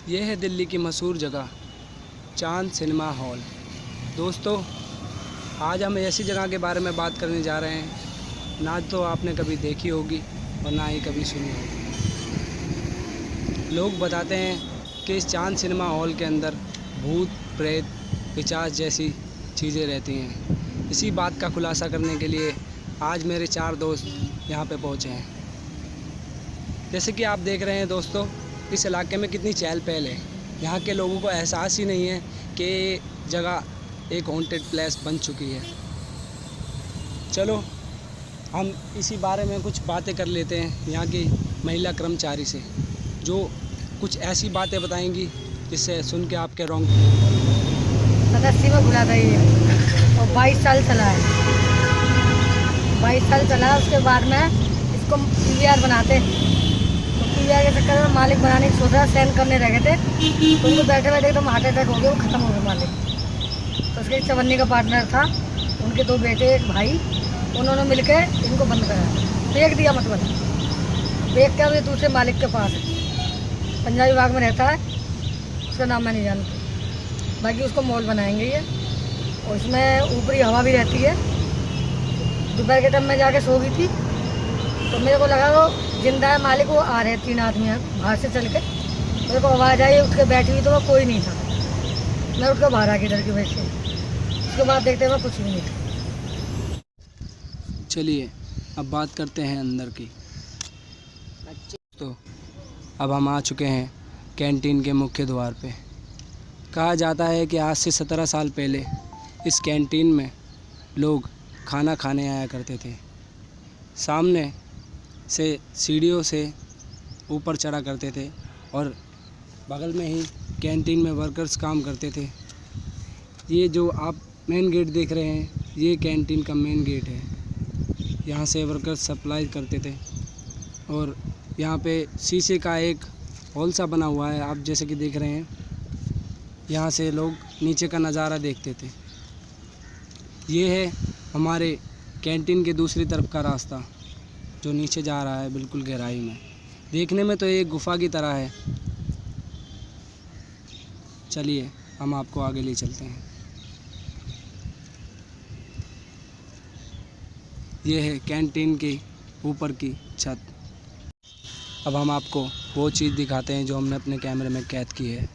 ये है दिल्ली की मशहूर जगह चांद सिनेमा हॉल। दोस्तों, आज हम ऐसी जगह के बारे में बात करने जा रहे हैं ना तो आपने कभी देखी होगी और ना ही कभी सुनी होगी। लोग बताते हैं कि इस चांद सिनेमा हॉल के अंदर भूत, प्रेत, पिशाच जैसी चीज़ें रहती हैं। इसी बात का खुलासा करने के लिए आज मेरे 4 दोस्त यहाँ पे पहुँचे हैं। जैसे कि आप देख रहे हैं दोस्तों, इस इलाके में कितनी चहल पहल है। यहाँ के लोगों को एहसास ही नहीं है कि जगह एक हॉन्टेड प्लेस बन चुकी है। चलो हम इसी बारे में कुछ बातें कर लेते हैं यहाँ की महिला कर्मचारी से, जो कुछ ऐसी बातें बताएंगी जिससे सुन के आपके रोंगटे। सदस्य में खुला था ये और 22 साल चला है। 22 साल चला है। उसके बाद में इसको PVR बनाते, तो PVR के चक्कर में मालिक बनाने की सोच रहा, सेंड करने रह गए थे, तो उनको बैठे बैठे एकदम हार्ट अटैक हो गया, वो ख़त्म हो गया मालिक। तो उसके चवन्नी का पार्टनर था, उनके 2 बेटे एक भाई, उन्होंने मिलकर इनको बंद कराया, बेच दिया। मतलब बेच के अब ये दूसरे मालिक के पास है, पंजाबी बाग में रहता है, उसका नाम मैं नहीं जानती। बाकी उसको मॉल बनाएंगे ये, और इसमें ऊपरी हवा भी रहती है। दोपहर के टाइम में जाके सो गई थी, तो मेरे को लगा वो जिंदा है मालिक, वो आ रहे 3 आदमी बाहर से चल के, मेरे को आवाज़ आई, उठ के बैठी हुई तो वो कोई नहीं था। मैं उठ के बाहर आ गई इधर की वजह से। उसके बाद देखते हुए कुछ भी नहीं था। चलिए अब बात करते हैं अंदर की। तो अब हम आ चुके हैं कैंटीन के मुख्य द्वार पे। कहा जाता है कि आज से 17 साल पहले इस कैंटीन में लोग खाना खाने आया करते थे। सामने से सीढ़ियों से ऊपर चढ़ा करते थे और बगल में ही कैंटीन में वर्कर्स काम करते थे। ये जो आप मेन गेट देख रहे हैं, ये कैंटीन का मेन गेट है। यहाँ से वर्कर्स सप्लाई करते थे और यहाँ पे शीशे का एक हॉल सा बना हुआ है, आप जैसे कि देख रहे हैं। यहाँ से लोग नीचे का नज़ारा देखते थे। ये है हमारे कैंटीन के दूसरी तरफ का रास्ता जो नीचे जा रहा है बिल्कुल गहराई में। देखने में तो ये एक गुफा की तरह है। चलिए हम आपको आगे ले चलते हैं। ये है कैंटीन के ऊपर की छत। अब हम आपको वो चीज़ दिखाते हैं जो हमने अपने कैमरे में कैद की है।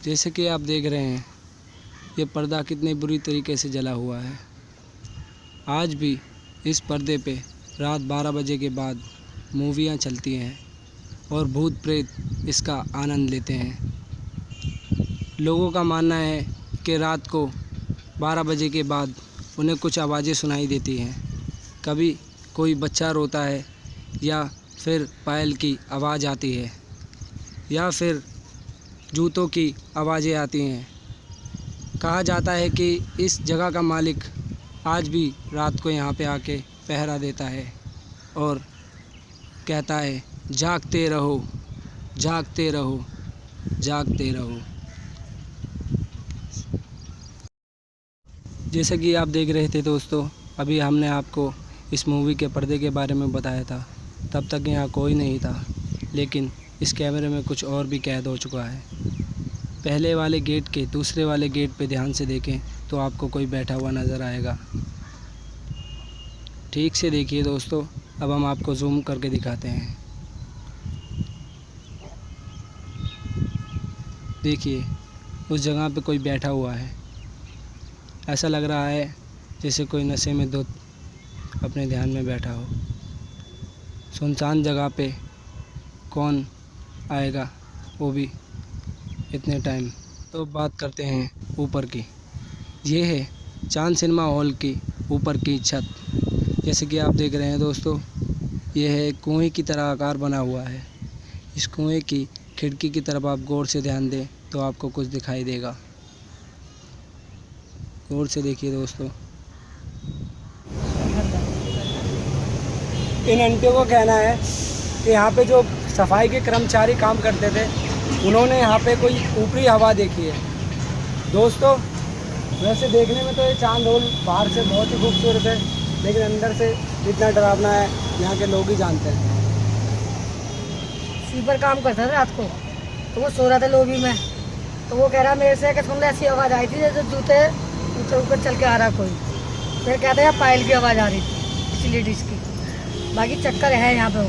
जैसे कि आप देख रहे हैं, ये पर्दा कितने बुरी तरीके से जला हुआ है। आज भी इस पर्दे पे रात 12 बजे के बाद मूवियाँ चलती हैं और भूत प्रेत इसका आनंद लेते हैं। लोगों का मानना है कि रात को 12 बजे के बाद उन्हें कुछ आवाज़ें सुनाई देती हैं। कभी कोई बच्चा रोता है, या फिर पायल की आवाज़ आती है, या फिर जूतों की आवाज़ें आती हैं। कहा जाता है कि इस जगह का मालिक आज भी रात को यहाँ पे आके पहरा देता है और कहता है, जागते रहो, जागते रहो, जागते रहो। जैसे कि आप देख रहे थे दोस्तों, अभी हमने आपको इस मूवी के पर्दे के बारे में बताया था। तब तक यहाँ कोई नहीं था, लेकिन इस कैमरे में कुछ और भी कैद हो चुका है। पहले वाले गेट के दूसरे वाले गेट पे ध्यान से देखें तो आपको कोई बैठा हुआ नज़र आएगा। ठीक से देखिए दोस्तों। अब हम आपको जूम करके दिखाते हैं। देखिए, उस जगह पे कोई बैठा हुआ है। ऐसा लग रहा है जैसे कोई नशे में धुत अपने ध्यान में बैठा हो। सुनसान जगह पे कौन आएगा, वो भी इतने टाइम। तो बात करते हैं ऊपर की। ये है चांद सिनेमा हॉल की ऊपर की छत। जैसे कि आप देख रहे हैं दोस्तों, ये है कुएं की तरह आकार बना हुआ है। इस कुएं की खिड़की की तरफ आप गौर से ध्यान दें तो आपको कुछ दिखाई देगा। गौर से देखिए दोस्तों। इन आंटियों का कहना है कि यहाँ पे जो सफाई के कर्मचारी काम करते थे उन्होंने यहाँ पे कोई ऊपरी हवा देखी है। दोस्तों वैसे देखने में तो ये चांद होल बाहर से बहुत ही खूबसूरत है, लेकिन अंदर से इतना डरावना है यहाँ के लोग ही जानते हैं। स्वीपर काम करता था रात को, तो वो सो रहा था लॉबी में, तो वो कह रहा मेरे से कि तुमने ऐसी आवाज़ आई थी जैसे जूते ऊपर ऊपर चल के आ रहा कोई। फिर कहते हैं पायल की आवाज़ आ रही थी इसी लेडीज़ की। बाकी चक्कर है यहाँ पे।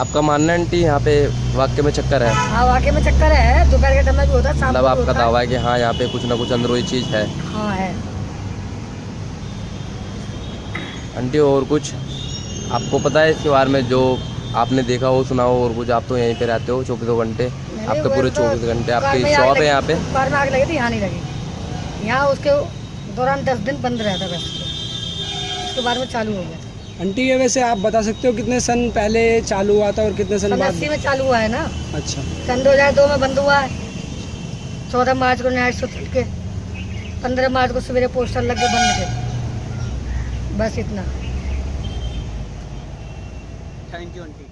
आपका मानना है आंटी यहाँ पे वाकई में चक्कर है? हाँ वाकई में चक्कर है, दोपहर के टाइम में भी होता है, शाम को मतलब भी आपका होता दावा है कि हाँ यहाँ पे कुछ ना कुछ अंदरूनी चीज़ है? हाँ है। आंटी और कुछ आपको पता है इसके बारे में, जो आपने देखा हो सुना हो और कुछ? आप तो यहीं पे रहते हो 24 घंटे, आपके पूरे 24 घंटे आपकी शॉप है यहाँ पे? कार में आग लगी थी, यहाँ नहीं लगी। यहाँ उसके दौरान 10 दिन बंद रहता बस, उसके बाद में चालू हो गया। आंटी ये वैसे आप बता सकते हो कितने सन पहले चालू हुआ था और कितने सन बाद? 80 में चालू हुआ है ना। अच्छा। सन 2002 में बंद हुआ है। 14 मार्च को नाइट शो चल के 15 मार्च को सवेरे पोस्टर लग के बंद थे, बस इतना। Thank you aunty.